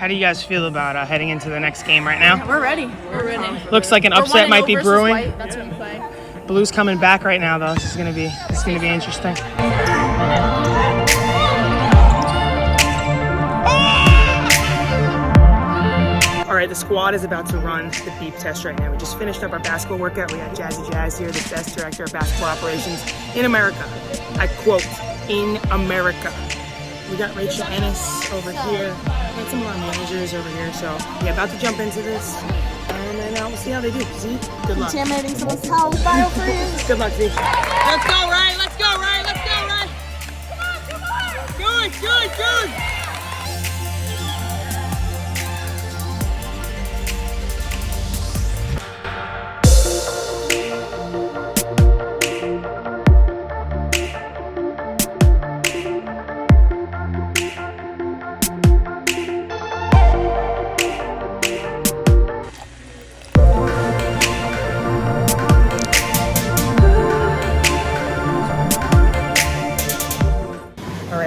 How do you guys feel about heading into the next game right now? We're ready. We're ready. Looks like an upset might be brewing. White. That's when we play. Blue's coming back right now, though. This is gonna be interesting. All right, the squad is about to run the beep test right now. We just finished up our basketball workout. We got Jazzy Jazz here, the best director of basketball operations in America. I quote, in America. We got Rachel Ennis over here. We got some of our managers over here. So, yeah, about to jump into this. And then we'll see how they do. Z, good luck. Contaminating someone's towel with biofreeze. Good luck, Z. Let's go, Ryan. Let's go, Ryan. Let's go, Ryan. Come on. Good.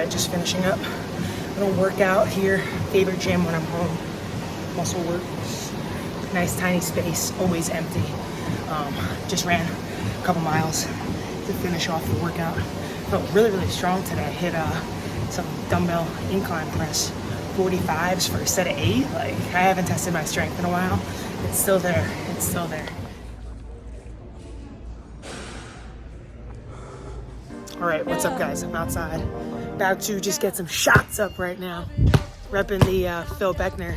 Just finishing up a little workout here. Favorite gym when I'm home. Muscle work. Nice tiny space, always empty. Just ran a couple miles to finish off the workout. Felt really strong today. I hit some dumbbell incline press 45s for a set of 8. Like, I haven't tested my strength in a while. It's still there. All right, what's up, guys? I'm outside. About to just get some shots up right now. Repping the Phil Beckner,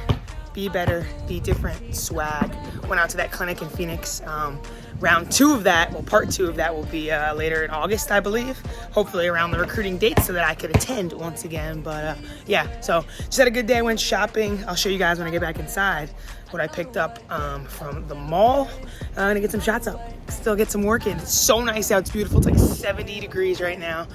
Be Better, Be Different swag. Went out to that clinic in Phoenix. Round 2 of that, well, part 2 of that will be later in August, I believe. Hopefully around the recruiting date so that I could attend once again. But yeah, so just had a good day. Went shopping. I'll show you guys when I get back inside what I picked up from the mall. I'm gonna get some shots up. Still get some work in. It's so nice out. It's beautiful. It's like 70 degrees right now.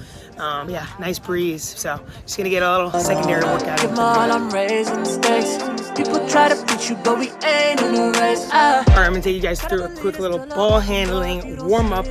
Yeah, nice breeze. So just gonna get a little secondary workout. I'm raising stakes. People try to beat you, but we ain't in a race. All right, I'm gonna take you guys through a quick little ball handling warm-up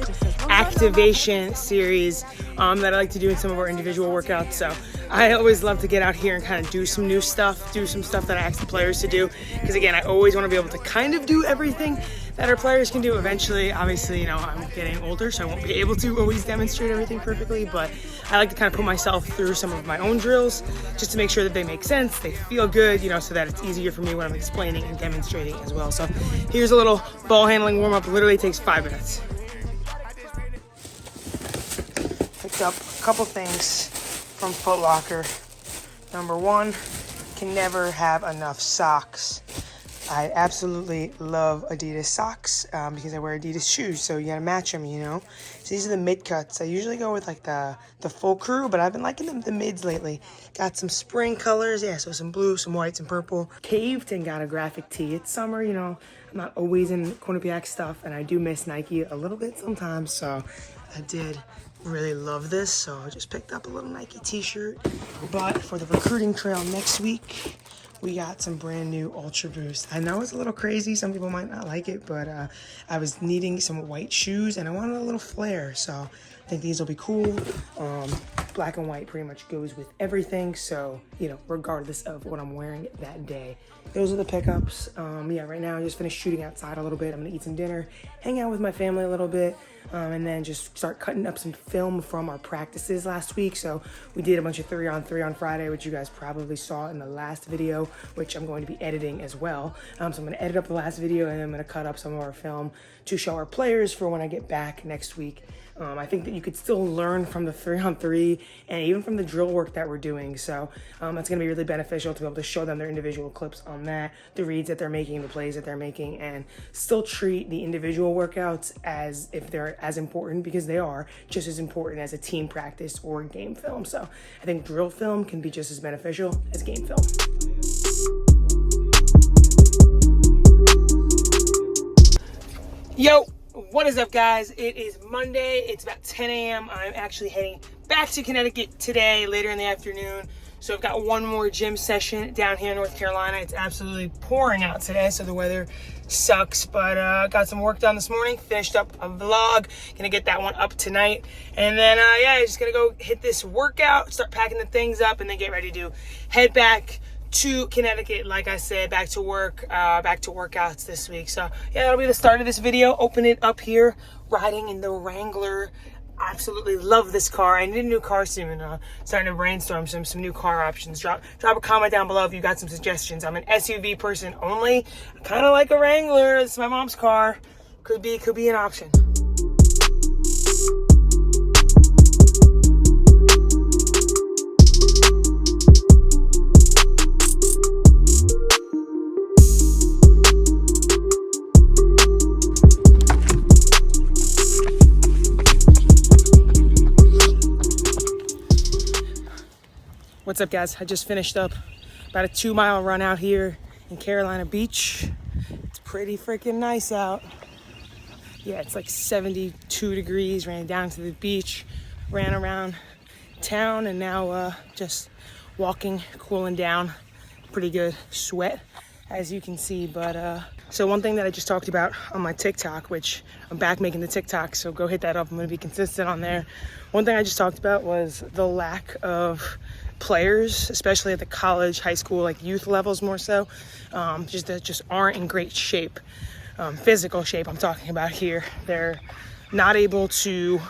activation series that I like to do in some of our individual workouts. So I always love to get out here and kind of do some new stuff, do some stuff that I ask the players to do. Because again, I always want to be able to kind of do everything that our players can do. Eventually, obviously, you know, I'm getting older, so I won't be able to always demonstrate everything perfectly, but I like to kind of put myself through some of my own drills just to make sure that they make sense, they feel good, you know, so that it's easier for me when I'm explaining and demonstrating as well. So here's a little ball handling warm-up. Literally takes 5 minutes. Picked up a couple things from Foot Locker. Number 1, can never have enough socks. I absolutely love Adidas socks because I wear Adidas shoes, so you gotta match them, you know. So these are the mid cuts. I usually go with like the full crew, but I've been liking the mids lately. Got some spring colors, yeah, so some blue, some white, some purple. Caved and got a graphic tee. It's summer, you know. I'm not always in Quinnipiac stuff, and I do miss Nike a little bit sometimes, so I did really love this. So I just picked up a little Nike t-shirt. But for the recruiting trail next week, we got some brand new Ultra Boost. I know it's a little crazy. Some people might not like it, but I was needing some white shoes and I wanted a little flair. So I think these will be cool. Black and white pretty much goes with everything. So, you know, regardless of what I'm wearing that day. Those are the pickups. Yeah, right now I just finished shooting outside a little bit. I'm gonna eat some dinner, hang out with my family a little bit, and then just start cutting up some film from our practices last week. So we did a bunch of 3-on-3 on Friday, which you guys probably saw in the last video, which I'm going to be editing as well. So I'm gonna edit up the last video and then I'm gonna cut up some of our film to show our players for when I get back next week. I think that you could still learn from the 3-on-3 and even from the drill work that we're doing. So that's gonna be really beneficial to be able to show them their individual clips on that, the reads that they're making, the plays that they're making, and still treat the individual workouts as if they're as important, because they are just as important as a team practice or game film. So I think drill film can be just as beneficial as game film. Yo, what is up, guys? It is Monday. It's about 10 a.m. I'm actually heading back to Connecticut today, later in the afternoon. So I've got one more gym session down here in North Carolina. It's absolutely pouring out today, so the weather sucks, but got some work done this morning, finished up a vlog, gonna get that one up tonight, and then yeah, just gonna go hit this workout, start packing the things up, and then get ready to head back to Connecticut, like I said, back to work, back to workouts this week. So yeah, that'll be the start of this video. Open it up here, riding in the Wrangler. Absolutely love this car. I need a new car soon. Starting to brainstorm some new car options. Drop a comment down below if you got some suggestions. I'm an SUV person only. Kind of like a Wrangler. It's my mom's car. Could be an option. What's up, guys? I just finished up about a 2-mile run out here in Carolina Beach. It's pretty freaking nice out. Yeah, it's like 72 degrees. Ran down to the beach, ran around town, and now just walking, cooling down. Pretty good sweat, as you can see. But so one thing that I just talked about on my TikTok, which I'm back making the TikTok, so go hit that up. I'm going to be consistent on there. One thing I just talked about was the lack of players, especially at the college, high school, like youth levels more so, just aren't in great shape. Physical shape I'm talking about here. They're not able to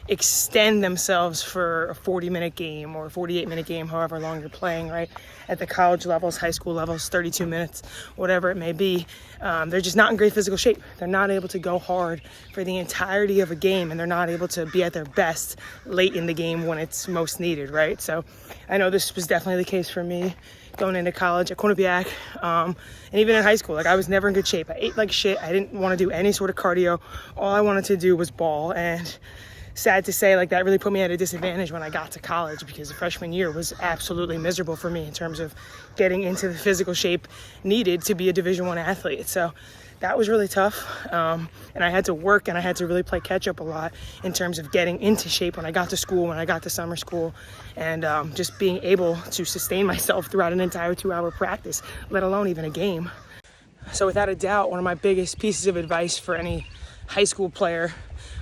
extend themselves for a 40-minute game or a 48-minute game, however long you're playing, right? At the college levels, high school levels, 32 minutes, whatever it may be. They're just not in great physical shape. They're not able to go hard for the entirety of a game, and they're not able to be at their best late in the game when it's most needed, right? So I know this was definitely the case for me going into college at Quinnipiac, and even in high school. Like, I was never in good shape. I ate like shit. I didn't want to do any sort of cardio. All I wanted to do was ball, and sad to say, like, that really put me at a disadvantage when I got to college, because the freshman year was absolutely miserable for me in terms of getting into the physical shape needed to be a Division I athlete. So that was really tough, and I had to work, and I had to really play catch up a lot in terms of getting into shape when I got to school, when I got to summer school, and just being able to sustain myself throughout an entire 2-hour practice, let alone even a game. So without a doubt, one of my biggest pieces of advice for any high school player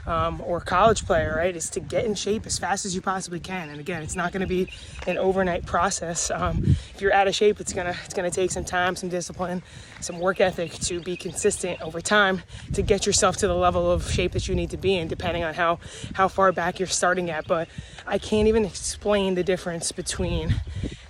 or college player, right, is to get in shape as fast as you possibly can. And again, it's not going to be an overnight process. If you're out of shape, it's gonna take some time, some discipline, some work ethic to be consistent over time to get yourself to the level of shape that you need to be in, depending on how far back you're starting at. But I can't even explain the difference between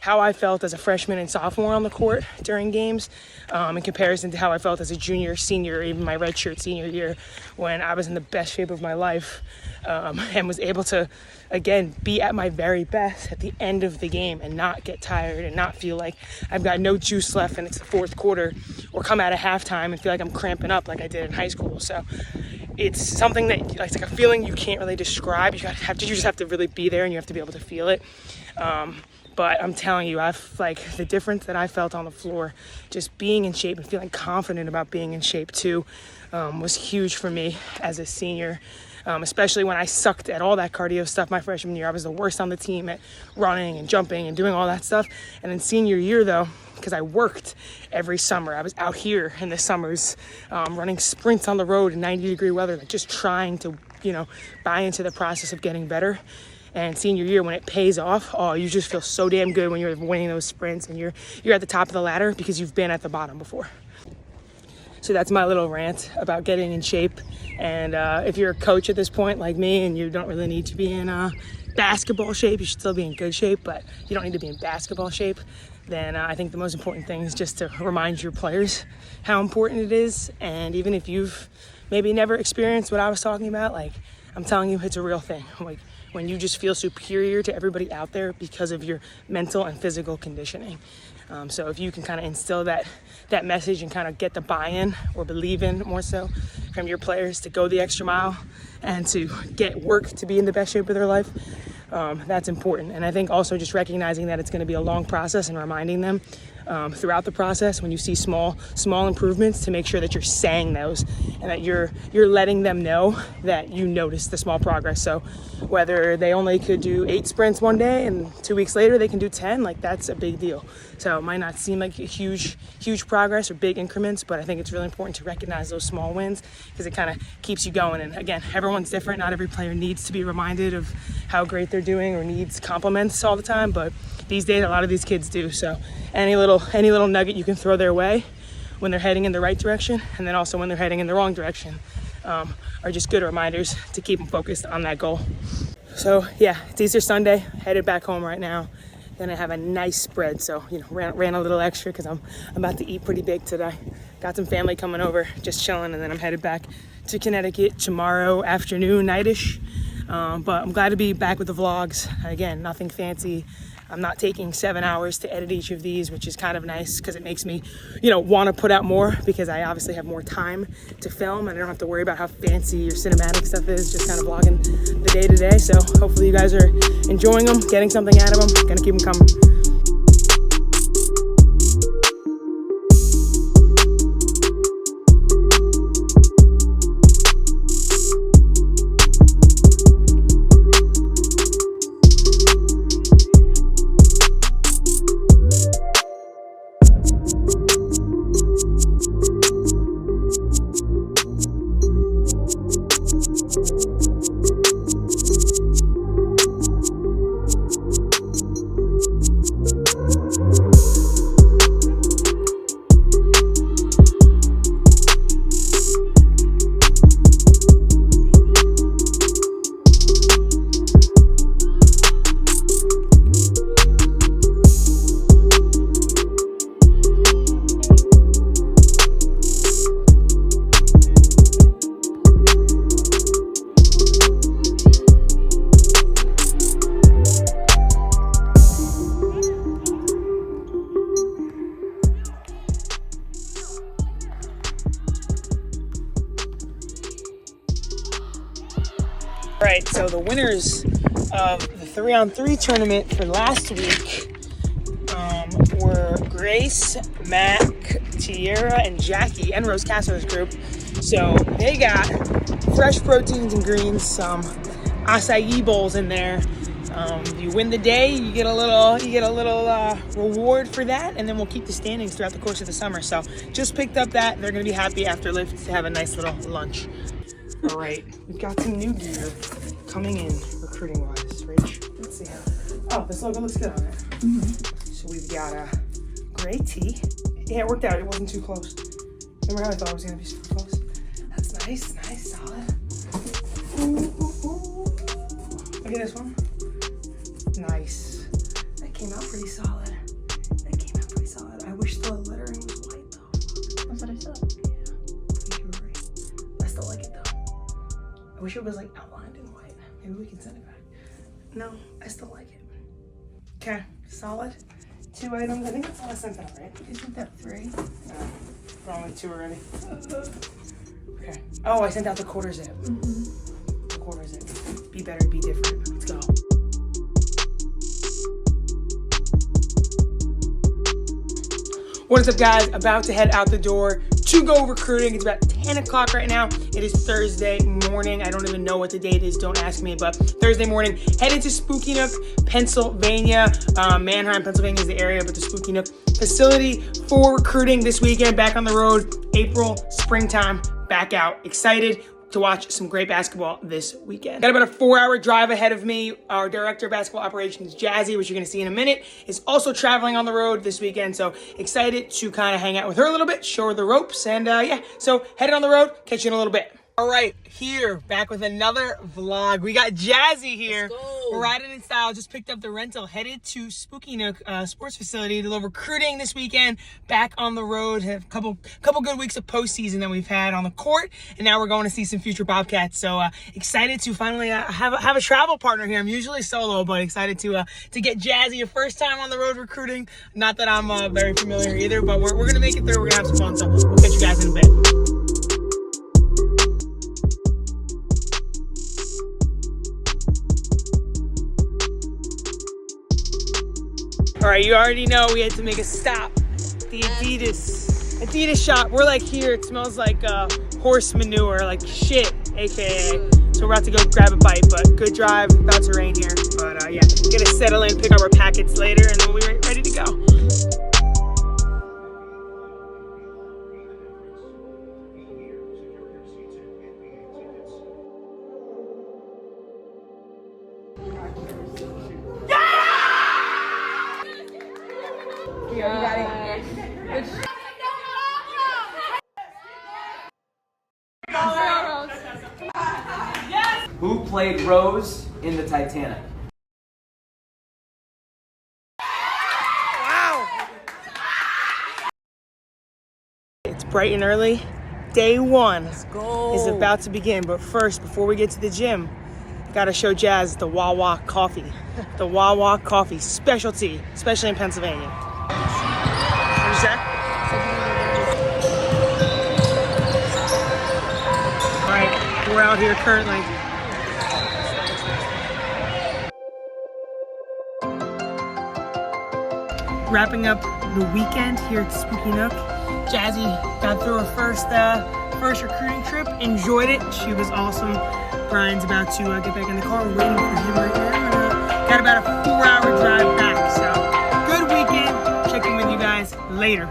how I felt as a freshman and sophomore on the court during games in comparison to how I felt as a junior, senior, even my redshirt senior year, when I was in the best shape of my life and was able to, again, be at my very best at the end of the game and not get tired and not feel like I've got no juice left and it's the fourth quarter, or come out of halftime and feel like I'm cramping up like I did in high school. So it's something that, it's like a feeling you can't really describe. You just have to really be there, and you have to be able to feel it. But I'm telling you, the difference that I felt on the floor, just being in shape and feeling confident about being in shape too, was huge for me as a senior, especially when I sucked at all that cardio stuff my freshman year. I was the worst on the team at running and jumping and doing all that stuff. And in senior year, though, because I worked every summer, I was out here in the summers running sprints on the road in 90-degree weather, like just trying to, buy into the process of getting better. And senior year, when it pays off, you just feel so damn good when you're winning those sprints and you're at the top of the ladder because you've been at the bottom before. So that's my little rant about getting in shape. And if you're a coach at this point like me and you don't really need to be in basketball shape, you should still be in good shape, but you don't need to be in basketball shape, then I think the most important thing is just to remind your players how important it is. And even if you've maybe never experienced what I was talking about, like, I'm telling you, it's a real thing. Like, when you just feel superior to everybody out there because of your mental and physical conditioning. So if you can kind of instill that message and kind of get the buy-in, or believe in more so, from your players to go the extra mile and to get work to be in the best shape of their life, that's important. And I think also just recognizing that it's going to be a long process and reminding them throughout the process, when you see small improvements, to make sure that you're saying those and that you're letting them know that you notice the small progress. So whether they only could do 8 sprints one day and 2 weeks later they can do 10, like, that's a big deal. So it might not seem like a huge progress or big increments, but I think it's really important to recognize those small wins because it kind of keeps you going. And again, everyone's different. Not every player needs to be reminded of how great they're doing or needs compliments all the time, but these days a lot of these kids do. So any little nugget you can throw their way when they're heading in the right direction, and then also when they're heading in the wrong direction, are just good reminders to keep them focused on that goal. So yeah, it's Easter Sunday, headed back home right now. Gonna have a nice spread, so ran a little extra because I'm about to eat pretty big today. Got some family coming over, just chilling, and then I'm headed back to Connecticut tomorrow afternoon, nightish. But I'm glad to be back with the vlogs. Again, nothing fancy. I'm not taking 7 hours to edit each of these, which is kind of nice because it makes me, want to put out more because I obviously have more time to film and I don't have to worry about how fancy or cinematic stuff is, just kind of vlogging the day to day. So hopefully you guys are enjoying them, getting something out of them. Gonna keep them coming. All right, so the winners of the 3-on-3 tournament for last week were Grace, Mac, Tiara, and Jackie, and Rose Castro's group. So they got fresh proteins and greens, some acai bowls in there. You win the day, you get a little reward for that, and then we'll keep the standings throughout the course of the summer. So just picked up that. They're gonna be happy after lift to have a nice little lunch. All right, we've got some new gear coming in recruiting-wise. Rich, let's see how. Oh, this logo looks good on it. Mm-hmm. So we've got a gray tee. Yeah, it worked out. It wasn't too close. Remember how I thought it was gonna be super close? That's nice, solid. Ooh. Look at this one. Nice. That came out pretty solid. I wish the lettering was white though. That's what I said. Yeah, you were right. I still like it though. I wish it was like outlined in white. Maybe we can send it back. No, I still like it. Okay, solid. 2 items. I think that's all I sent out, right? You sent out 3. We're only 2 already. Okay. Oh, I sent out the quarter zip. Mm-hmm. The quarter zip. Be better, be different. Let's go. What is up, guys? About to head out the door to go recruiting. It's about 10 o'clock right now. It is Thursday morning. I don't even know what the date is. Don't ask me, but Thursday morning. Headed to Spooky Nook, Pennsylvania. Manheim, Pennsylvania is the area, but the Spooky Nook facility for recruiting this weekend. Back on the road, April, springtime, back out. Excited to watch some great basketball this weekend. Got about a 4-hour drive ahead of me. Our director of basketball operations, Jazzy, which you're gonna see in a minute, is also traveling on the road this weekend. So excited to kind of hang out with her a little bit, show her the ropes, and yeah, so headed on the road, catch you in a little bit. All right, here, back with another vlog. We got Jazzy here. We're riding in style, just picked up the rental, headed to Spooky Nook sports facility, a little recruiting this weekend, back on the road, have a couple good weeks of postseason that we've had on the court, and now we're going to see some future Bobcats. So excited to finally have a travel partner here. I'm usually solo, but excited to get Jazzy a first time on the road recruiting. Not that I'm very familiar either, but we're gonna make it through. We're gonna have some fun, so we'll catch you guys in a bit. All right, you already know we had to make a stop. The Adidas shop. We're like here. It smells like horse manure, like shit, aka. So we're about to go grab a bite, but good drive. About to rain here, but yeah, gonna settle in, pick up our packets later, and then we'll be ready to go. Who played Rose in the Titanic? Wow! It's bright and early. Day one is about to begin, but first, before we get to the gym, gotta show Jazz the Wawa coffee. The Wawa coffee specialty, especially in Pennsylvania. What'd you say? All right, we're out here currently. Wrapping up the weekend here at Spooky Nook. Jazzy got through her first recruiting trip, enjoyed it. She was awesome. Brian's about to get back in the car. We're waiting for him right now. Got about a 4-hour drive back, so good weekend. Checking with you guys later.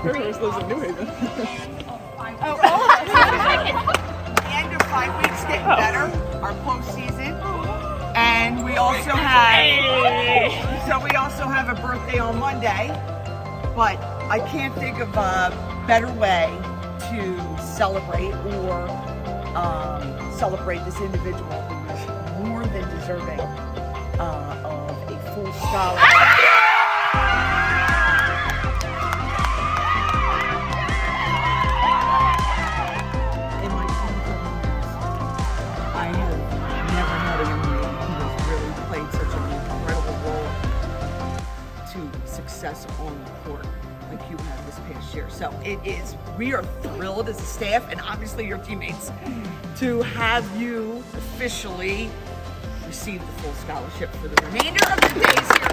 Everyone lives in New Haven. The end of 5 weeks getting better, our postseason. And we also have a birthday on Monday, but I can't think of a better way to celebrate or celebrate this individual who is more than deserving of a full scholarship. In my 24 years, I have never had a young lady who has really played such an incredible role to success on the court like you have this past year. So we are thrilled as a staff and obviously your teammates to have you officially receive the full scholarship for the remainder of the days here.